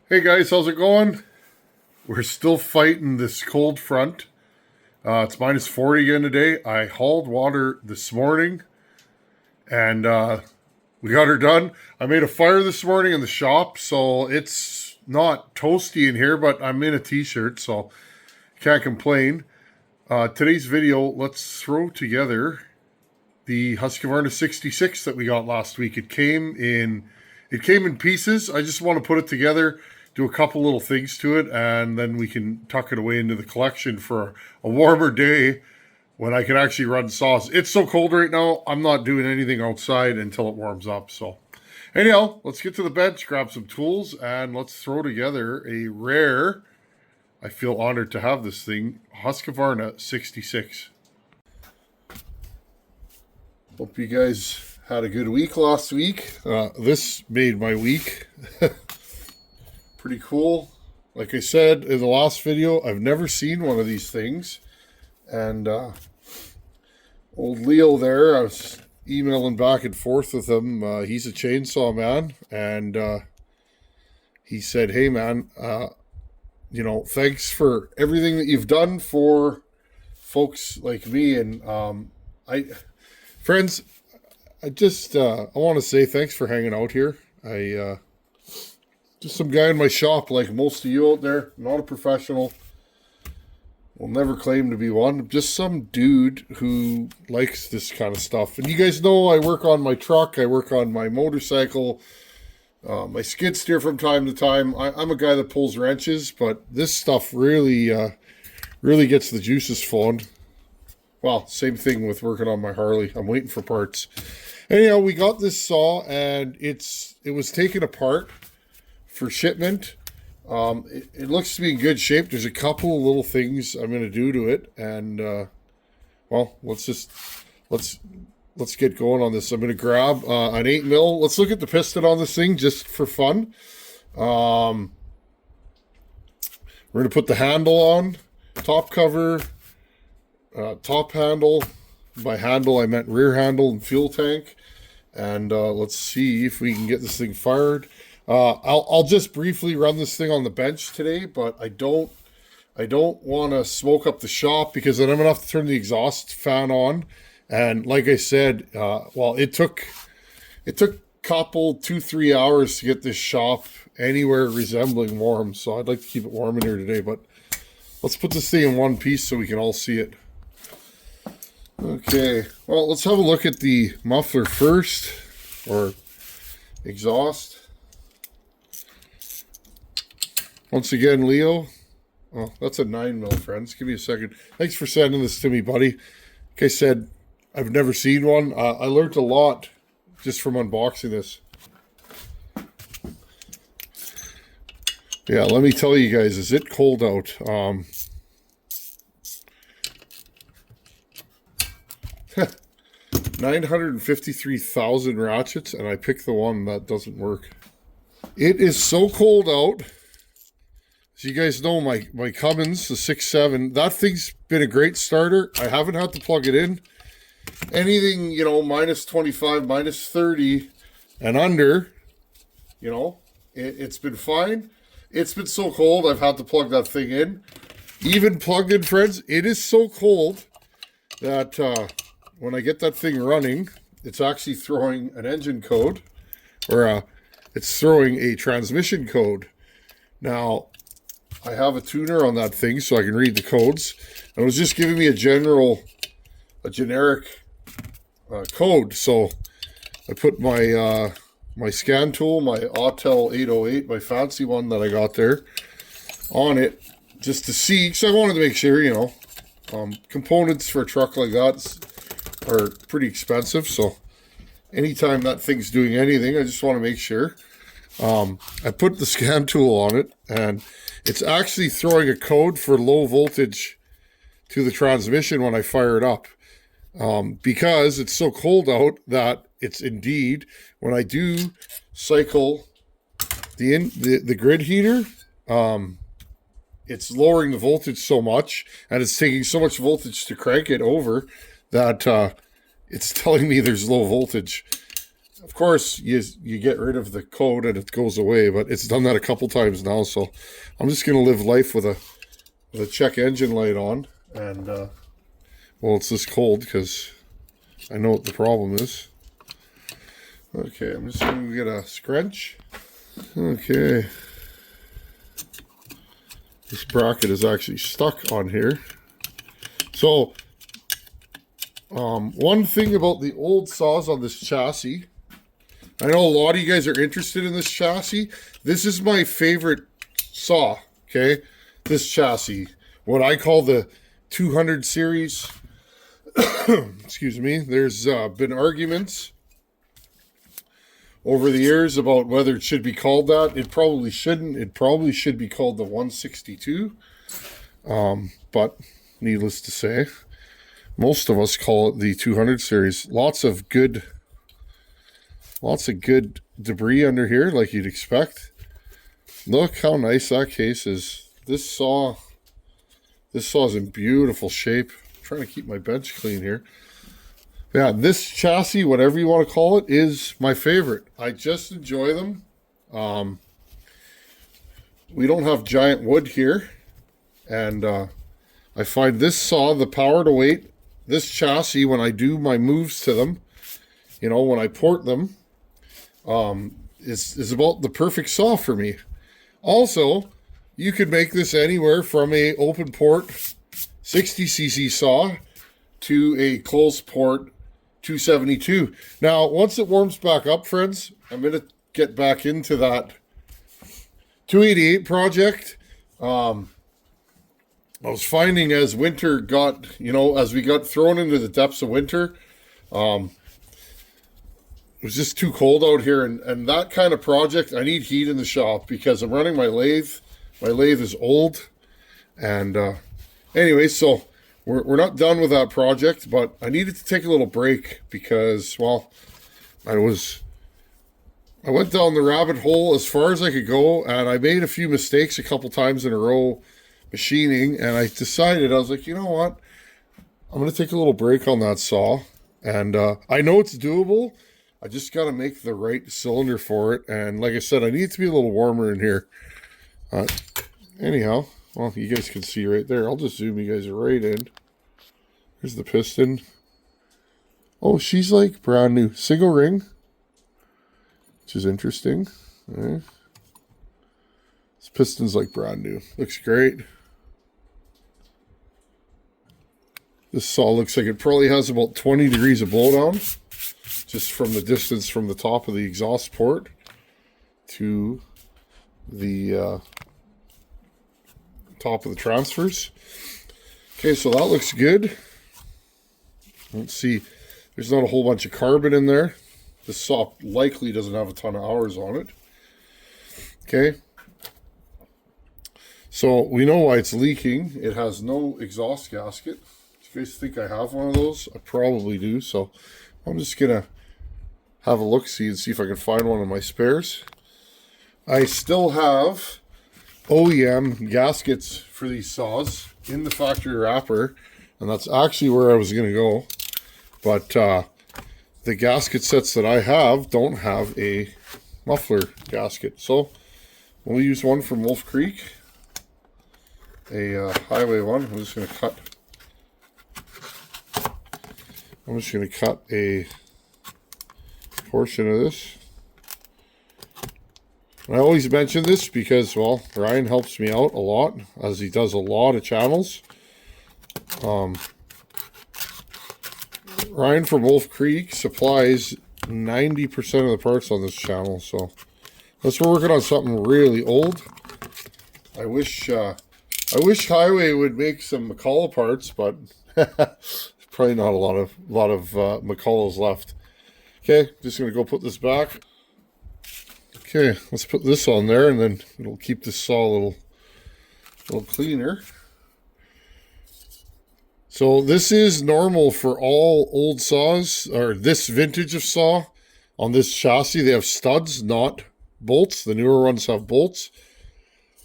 Hey guys, how's it going? We're still fighting this cold front. It's minus 40 again today. I hauled water this morning and we got her done. I made a fire this morning in the shop, so it's not toasty in here, but I'm in a t-shirt, so can't complain. Today's video, let's throw together the Husqvarna 66 that we got last week. It came in pieces. I just want to put it together, do a couple little things to it, and then we can tuck it away into the collection for a warmer day when I can actually run saws. It's so cold right now, I'm not doing anything outside until it warms up. So anyhow, let's get to the bench, grab some tools, and let's throw together a rare, I feel honored to have this thing, Husqvarna 66. Hope you guys had a good week last week. This made my week. Pretty cool. Like I said in the last video, I've never seen one of these things. And old Leo there, I was emailing back and forth with him. He's a chainsaw man. And he said, hey man, thanks for everything that you've done for folks like me. And friends, I want to say thanks for hanging out here. Just some guy in my shop, like most of you out there, not a professional. Will never claim to be one. Just some dude who likes this kind of stuff. And you guys know I work on my truck. I work on my motorcycle, my skid steer from time to time. I'm a guy that pulls wrenches, but this stuff really gets the juices flowing. Well, same thing with working on my Harley. I'm waiting for parts. Anyhow, we got this saw, and it was taken apart for shipment. It looks to be in good shape. There's a couple of little things I'm going to do to it, and well, let's get going on this. I'm going to grab an 8 mil. Let's look at the piston on this thing just for fun. We're going to put the handle on, top cover, top handle. By handle, I meant rear handle and fuel tank. And let's see if we can get this thing fired. I'll just briefly run this thing on the bench today, but I don't want to smoke up the shop because then I'm gonna have to turn the exhaust fan on. And like I said, it took couple 2-3 hours to get this shop anywhere resembling warm. So I'd like to keep it warm in here today, but let's put this thing in one piece so we can all see it. Okay, well, let's have a look at the muffler first, or exhaust. Once again, Leo. Oh, that's a 9 mil, friends. Give me a second. Thanks for sending this to me, buddy. Like I said, I've never seen one. I learned a lot just from unboxing this. Yeah, let me tell you guys, is it cold out? 953,000 ratchets, and I picked the one that doesn't work. It is so cold out. As you guys know, my Cummins, the 6.7, that thing's been a great starter. I haven't had to plug it in. Anything, minus 25, minus 30 and under, it's been fine. It's been so cold, I've had to plug that thing in. Even plugged in, friends, it is so cold that when I get that thing running, it's actually throwing an engine code, or it's throwing a transmission code. Now, I have a tuner on that thing so I can read the codes. And it was just giving me a generic code. So I put my my scan tool, my Autel 808, my fancy one that I got there, on it just to see. So I wanted to make sure, components for a truck like that are pretty expensive. So anytime that thing's doing anything, I just want to make sure. I put the scan tool on it, and it's actually throwing a code for low voltage to the transmission when I fire it up. Because it's so cold out that it's indeed, when I do cycle the grid heater, it's lowering the voltage so much, and it's taking so much voltage to crank it over that it's telling me there's low voltage. Of course, you get rid of the code and it goes away, but it's done that a couple times now. So I'm just gonna live life with a check engine light on, and well, it's this cold because I know what the problem is. Okay, I'm just gonna get a scrunch. Okay, this bracket is actually stuck on here. So one thing about the old saws on this chassis, I know a lot of you guys are interested in this chassis. This is my favorite saw, okay? This chassis, what I call the 200 series. Excuse me. There's been arguments over the years about whether it should be called that. It probably shouldn't. It probably should be called the 162. But needless to say, most of us call it the 200 series. Lots of good debris under here, like you'd expect. Look how nice that case is. This saw's in beautiful shape. I'm trying to keep my bench clean here. Yeah, this chassis, whatever you want to call it, is my favorite. I just enjoy them. We don't have giant wood here, and I find this saw, the power to weight, this chassis, when I do my moves to them, you know, when I port them, is about the perfect saw for me. Also, you could make this anywhere from a open port 60cc saw to a closed port 272. Now, once it warms back up, friends, I'm going to get back into that 288 project. I was finding as winter got, you know, as we got thrown into the depths of winter, it was just too cold out here. And that kind of project, I need heat in the shop because I'm running my lathe. My lathe is old. And anyway, so we're not done with that project, but I needed to take a little break because, well, I went down the rabbit hole as far as I could go, and I made a few mistakes a couple times in a row machining, and I decided, I was like, you know what? I'm going to take a little break on that saw, and I know it's doable. I just got to make the right cylinder for it, and like I said, I need it to be a little warmer in here. Anyhow, well, you guys can see right there. I'll just zoom you guys right in. Here's the piston. Oh, she's like brand new. Single ring, which is interesting. All right. This piston's like brand new. Looks great. This saw looks like it probably has about 20 degrees of blowdown, just from the distance from the top of the exhaust port to the top of the transfers. Okay, so that looks good. Let's see. There's not a whole bunch of carbon in there. This saw likely doesn't have a ton of hours on it. Okay. So we know why it's leaking. It has no exhaust gasket. Do you guys think I have one of those? I probably do. So I'm just going to have a look-see and see if I can find one of my spares. I still have OEM gaskets for these saws in the factory wrapper, and that's actually where I was going to go. But the gasket sets that I have don't have a muffler gasket. So we'll use one from Wolf Creek, a highway one. I'm just going to cut a portion of this. I always mention this because, well, Ryan helps me out a lot, as he does a lot of channels. Ryan from Wolf Creek supplies 90% of the parts on this channel, so unless we're working on something really old, I wish Highway would make some McCullough parts, but probably not a lot of McCulloughs left. Okay, just gonna go put this back. Okay, let's put this on there, and then it'll keep this saw a little cleaner. So this is normal for all old saws, or this vintage of saw. On this chassis, they have studs, not bolts. The newer ones have bolts.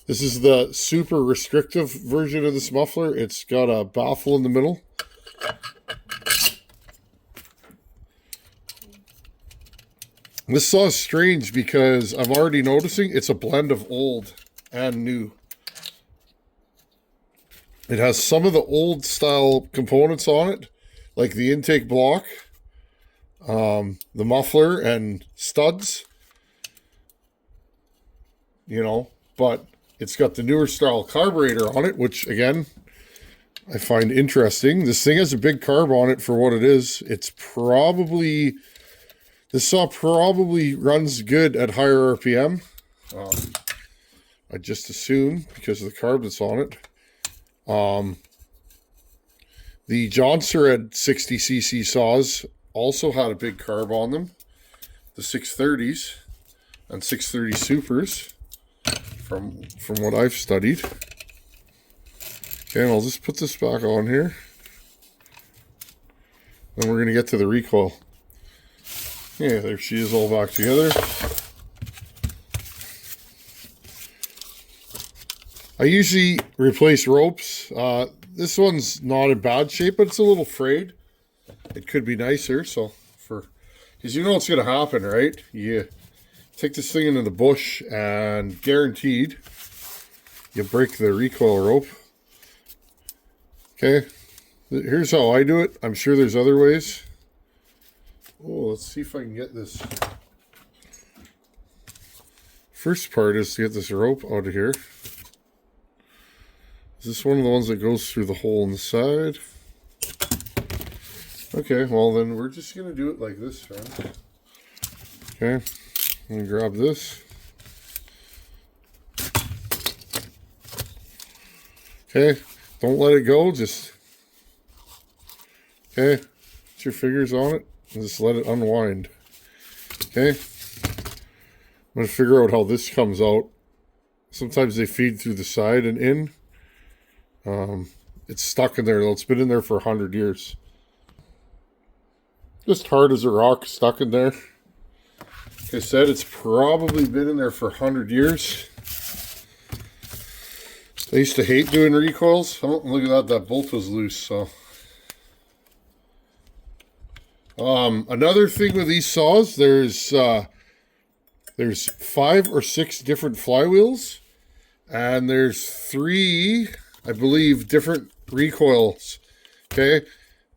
This is the super restrictive version of this muffler. It's got a baffle in the middle. This saw is strange because I'm already noticing it's a blend of old and new. It has some of the old style components on it, like the intake block, the muffler and studs, but it's got the newer style carburetor on it, which again, I find interesting. This thing has a big carb on it for what it is. This saw probably runs good at higher RPM. I just assume because of the carb that's on it. The Johnson 60cc saws also had a big carb on them. The 630s and 630 Supers, from what I've studied. Okay, and I'll just put this back on here. Then we're going to get to the recoil. Yeah, there she is all back together. I usually replace ropes. This one's not in bad shape, but it's a little frayed. It could be nicer, because you know what's going to happen, right? You take this thing into the bush and guaranteed you break the recoil rope. Okay, here's how I do it. I'm sure there's other ways. Oh, let's see if I can get this. First part is to get this rope out of here. Is this one of the ones that goes through the hole in the side? Okay, well then we're just going to do it like this, right? Okay, I'm going to grab this. Okay, don't let it go, just... Okay, put your fingers on it and just let it unwind. Okay, I'm going to figure out how this comes out. Sometimes they feed through the side and in. It's stuck in there, though. It's been in there for 100 years. Just hard as a rock, stuck in there. Like I said, it's probably been in there for 100 years. I used to hate doing recoils. Oh, look at that bolt was loose, so. Another thing with these saws, there's 5 or 6 different flywheels, and there's 3, I believe, different recoils. Okay,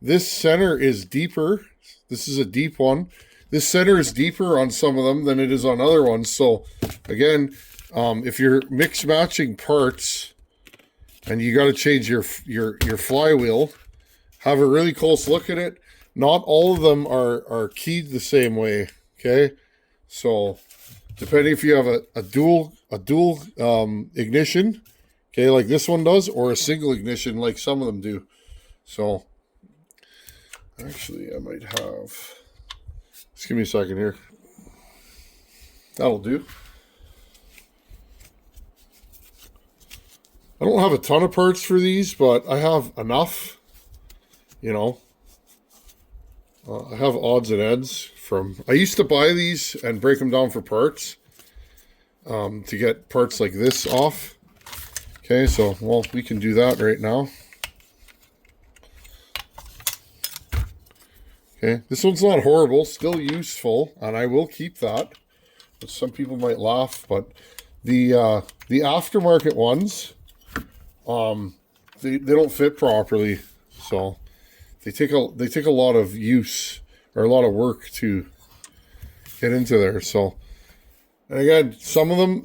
this center is deeper. This is a deep one. This center is deeper on some of them than it is on other ones. So again, if you're mix matching parts and you got to change your flywheel, have a really close look at it. Not all of them are keyed the same way. Okay, so depending if you have a dual ignition, okay, like this one does, or a single ignition like some of them do. So actually I might have, just give me a second here. That'll do. I don't have a ton of parts for these, but I have enough, I have odds and ends I used to buy these and break them down for parts, to get parts like this off. Okay, so, well, we can do that right now. Okay, this one's not horrible, still useful, and I will keep that. But some people might laugh, but the aftermarket ones, they don't fit properly, so they take a lot of use, or a lot of work to get into there. So, and again, some of them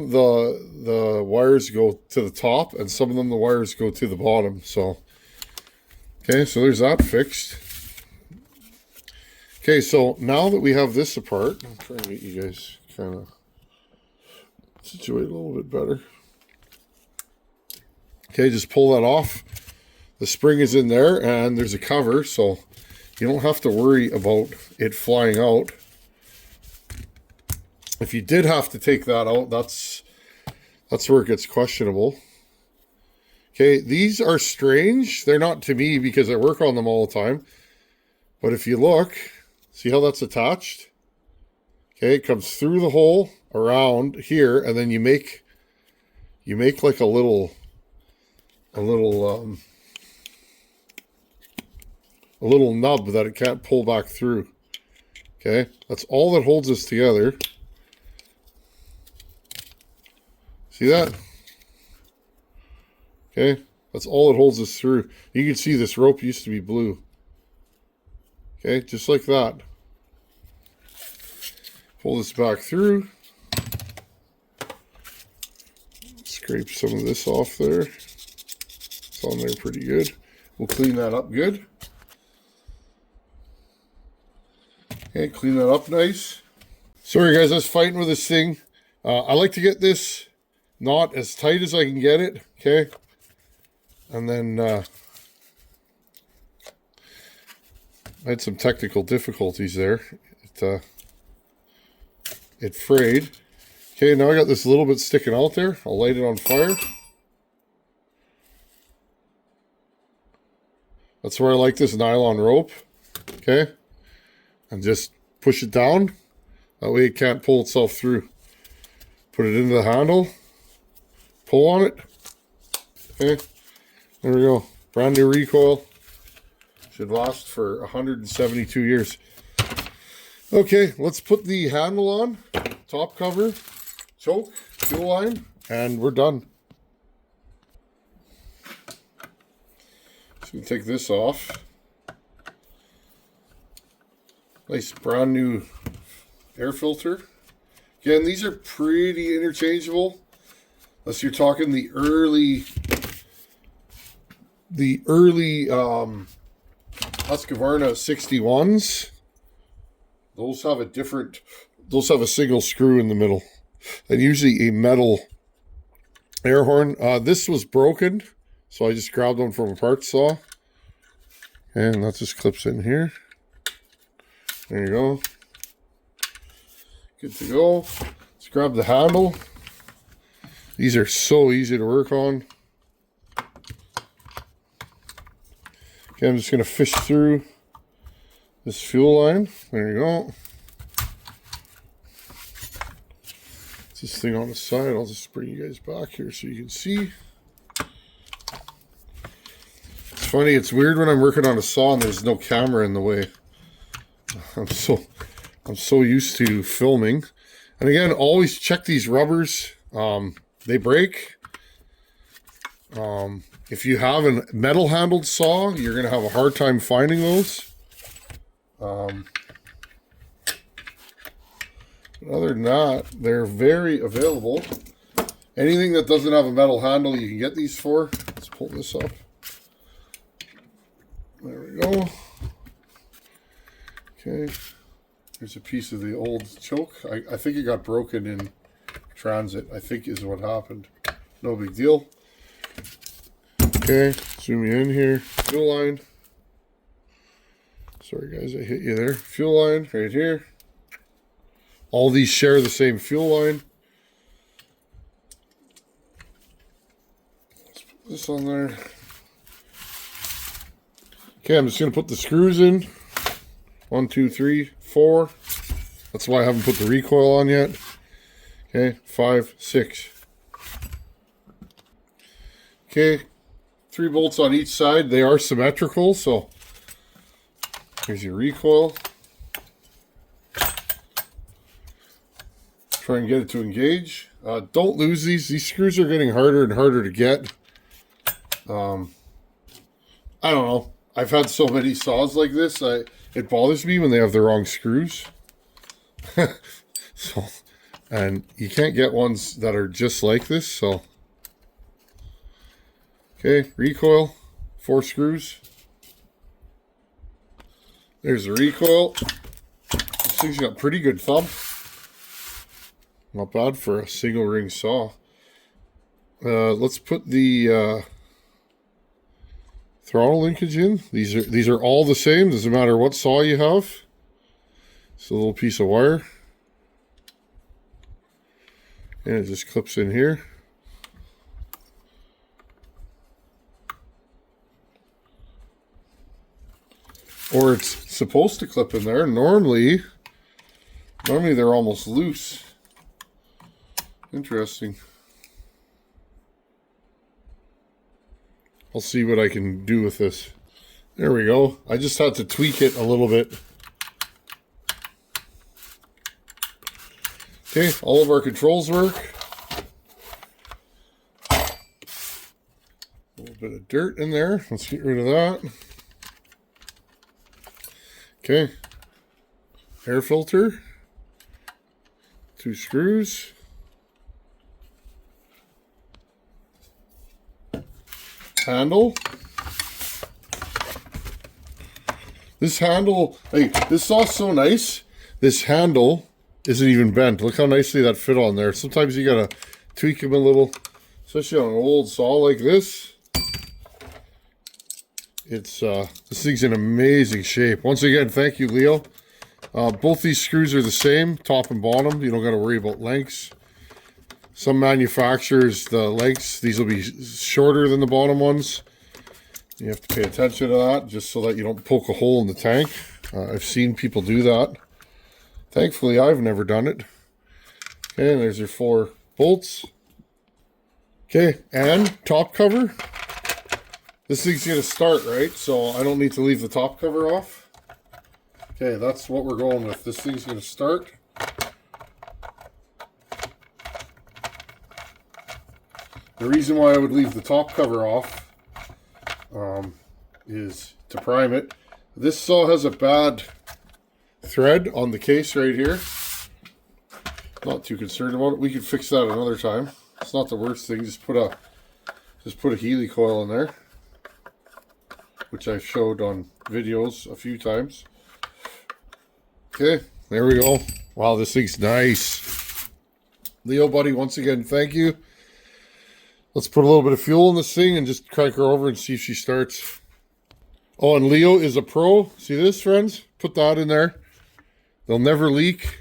the wires go to the top, and some of them the wires go to the bottom. So, okay, so there's that fixed. Okay, so now that we have this apart, I'm trying to get you guys kind of situated a little bit better. Okay, just pull that off. The spring is in there, and there's a cover, so you don't have to worry about it flying out. If you did have to take that out, that's where it gets questionable. Okay, these are strange. They're not to me because I work on them all the time. But if you look, see how that's attached? Okay, it comes through the hole around here, and then you make like a little nub that it can't pull back through. Okay, that's all that holds us together. See that? Okay, that's all that holds us through. You can see this rope used to be blue. Okay, just like that. Pull this back through. Scrape some of this off there. It's on there pretty good. We'll clean that up good. Okay, clean that up nice. Sorry guys, I was fighting with this thing. I like to get this knot as tight as I can get it, okay? And then I had some technical difficulties there. It frayed. Okay, now I got this a little bit sticking out there. I'll light it on fire. That's where I like this nylon rope. Okay, and just push it down. That way it can't pull itself through. Put it into the handle. Pull on it. Okay, there we go. Brand new recoil. Should last for 172 years. Okay, let's put the handle on. Top cover, choke, fuel line, and we're done. Just gonna take this off. Nice brand new air filter. Again, these are pretty interchangeable, unless you're talking the early Husqvarna 61s. Those have a single screw in the middle, and usually a metal air horn. This was broken, so I just grabbed one from a parts saw, and that just clips in here. There you go. Good to go. Let's grab the handle. These are so easy to work on. Okay, I'm just going to fish through this fuel line. There you go. This thing on the side, I'll just bring you guys back here so you can see. It's funny, it's weird when I'm working on a saw and there's no camera in the way. I'm so used to filming. And again, always check these rubbers. They break. If you have a metal handled saw, you're gonna have a hard time finding those. Other than that, they're very available. Anything that doesn't have a metal handle, you can get these for. Let's pull this up. There we go. Okay. Here's a piece of the old choke. I think it got broken in transit, I think is what happened. No big deal. Okay, zoom you in here. Fuel line. Sorry guys, I hit you there. Fuel line right here. All these share the same fuel line. Let's put this on there. Okay, I'm just going to put the screws in. 1, 2, 3, 4. That's why I haven't put the recoil on yet. Okay, 5, 6. Okay, 3 bolts on each side. They are symmetrical, so here's your recoil. Try and get it to engage. Don't lose these. These screws are getting harder and harder to get. I don't know. I've had so many saws like this. It bothers me when they have the wrong screws. So, and you can't get ones that are just like this. So, okay, recoil, 4 screws. There's the recoil. This thing's got pretty good thumb. Not bad for a single ring saw. Let's put the throttle linkage in. These are all the same. Doesn't matter what saw you have. It's a little piece of wire. And it just clips in here. Or it's supposed to clip in there. Normally they're almost loose. Interesting. I'll see what I can do with this. There we go. I just had to tweak it a little bit. Okay, all of our controls work. A little bit of dirt in there. Let's get rid of that. Okay. Air filter. 2 screws. Handle. This handle, like, this saw's so nice. This handle isn't even bent. Look how nicely that fit on there. Sometimes you gotta tweak them a little, especially on an old saw like this. It's this thing's in amazing shape. Once again, thank you, Leo. Both these screws are the same, top and bottom. You don't got to worry about lengths. Some manufacturers, the lengths, these will be shorter than the bottom ones. You have to pay attention to that just so that you don't poke a hole in the tank. I've seen people do that. Thankfully, I've never done it. Okay, and there's your 4 bolts. Okay, and top cover. This thing's going to start, right? So I don't need to leave the top cover off. Okay, that's what we're going with. This thing's going to start. The reason why I would leave the top cover off is to prime it. This saw has a bad thread on the case right here. Not too concerned about it. We can fix that another time. It's not the worst thing. Just put a Healy coil in there, which I've showed on videos a few times. Okay, there we go. Wow, this thing's nice. Leo, buddy, once again, thank you. Let's put a little bit of fuel in this thing and just crank her over and see if she starts. Oh, and Leo is a pro. See this, friends? Put that in there. They'll never leak.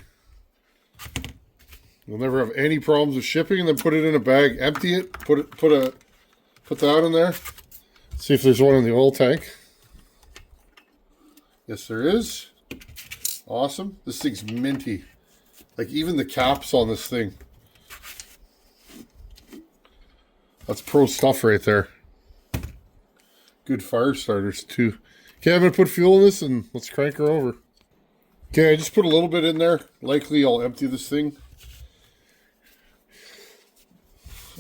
You'll never have any problems with shipping. And then put it in a bag, empty it, put that in there. See if there's one in the oil tank. Yes, there is. Awesome. This thing's minty. Like, even the caps on this thing. That's pro stuff right there. Good fire starters too. Okay, I'm going to put fuel in this and let's crank her over. Okay, I just put a little bit in there. Likely I'll empty this thing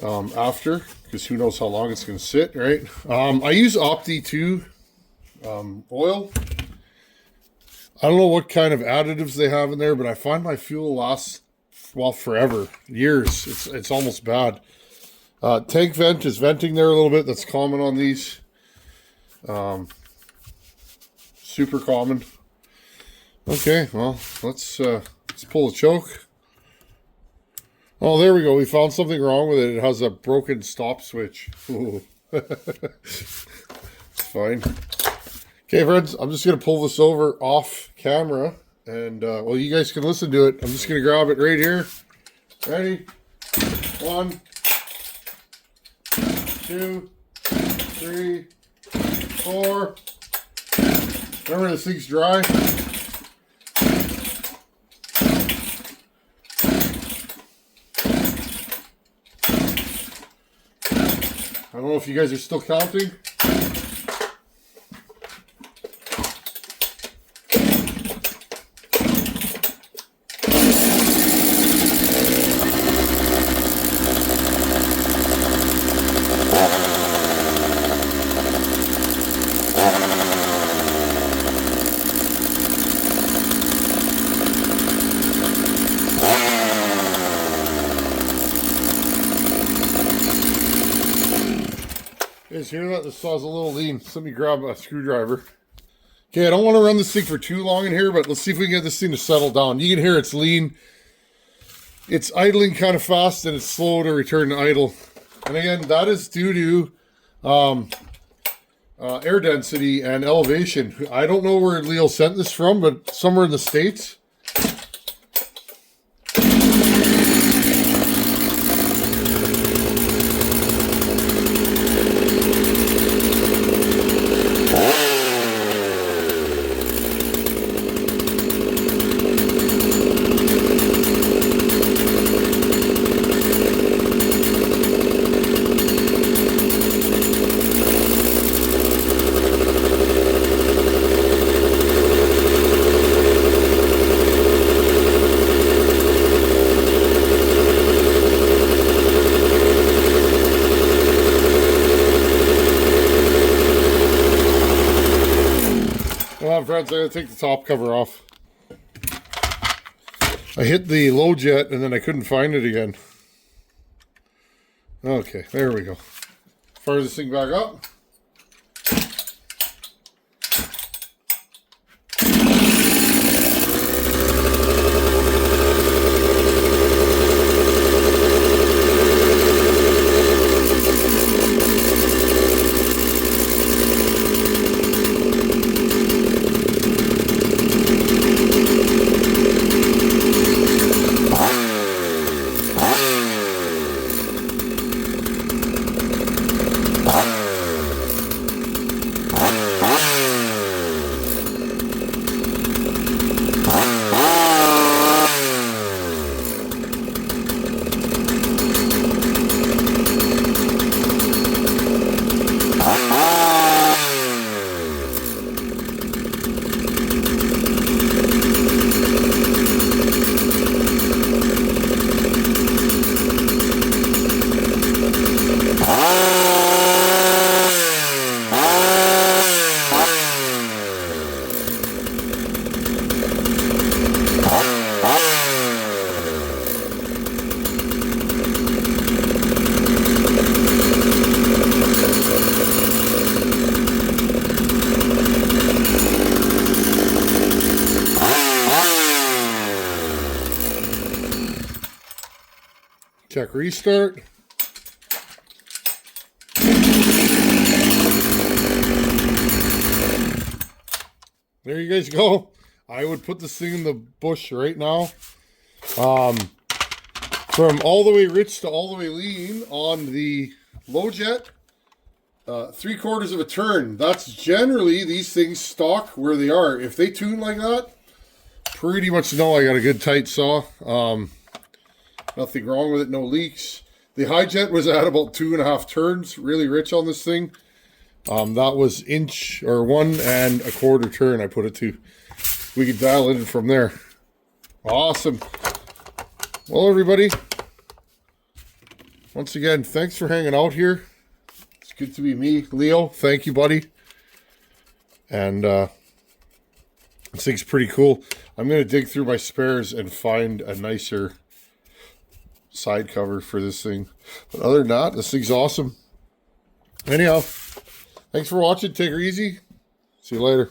after, because who knows how long it's going to sit, right? I use Opti 2 oil. I don't know what kind of additives they have in there, but I find my fuel lasts, well, forever. Years. It's almost bad. Tank vent is venting there a little bit. That's common on these. Super common. Okay, well, let's pull the choke. Oh, there we go. We found something wrong with it. It has a broken stop switch. Ooh. It's fine. Okay, friends, I'm just going to pull this over off camera. And, well, you guys can listen to it. I'm just going to grab it right here. Ready? 1, 2, 3, 4. Remember, this thing's dry. I don't know if you guys are still counting. You guys hear that? The saw's a little lean. So let me grab a screwdriver. Okay, I don't want to run this thing for too long in here, but let's see if we can get this thing to settle down. You can hear it's lean. It's idling kind of fast and it's slow to return to idle. And again, that is due to air density and elevation. I don't know where Leo sent this from, but somewhere in the States. friends, I gotta take the top cover off. I hit the low jet and then I couldn't find it again. Okay, there we go. Fire this thing back up. Check restart. There you guys go. I would put this thing in the bush right now. From all the way rich to all the way lean on the low jet, 3/4 of a turn. That's generally these things stock where they are. If they tune like that, pretty much know I got a good tight saw. Nothing wrong with it, no leaks. The high jet was at about 2.5 turns, really rich on this thing. That was 1.25 turn I put it to. We could dial it in from there. Awesome. Well, everybody, once again, thanks for hanging out here. It's good to be me, Leo. Thank you, buddy. And this thing's pretty cool. I'm going to dig through my spares and find a nicer side cover for this thing. But other than that, this thing's awesome. Anyhow, thanks for watching. Take her easy. See you later.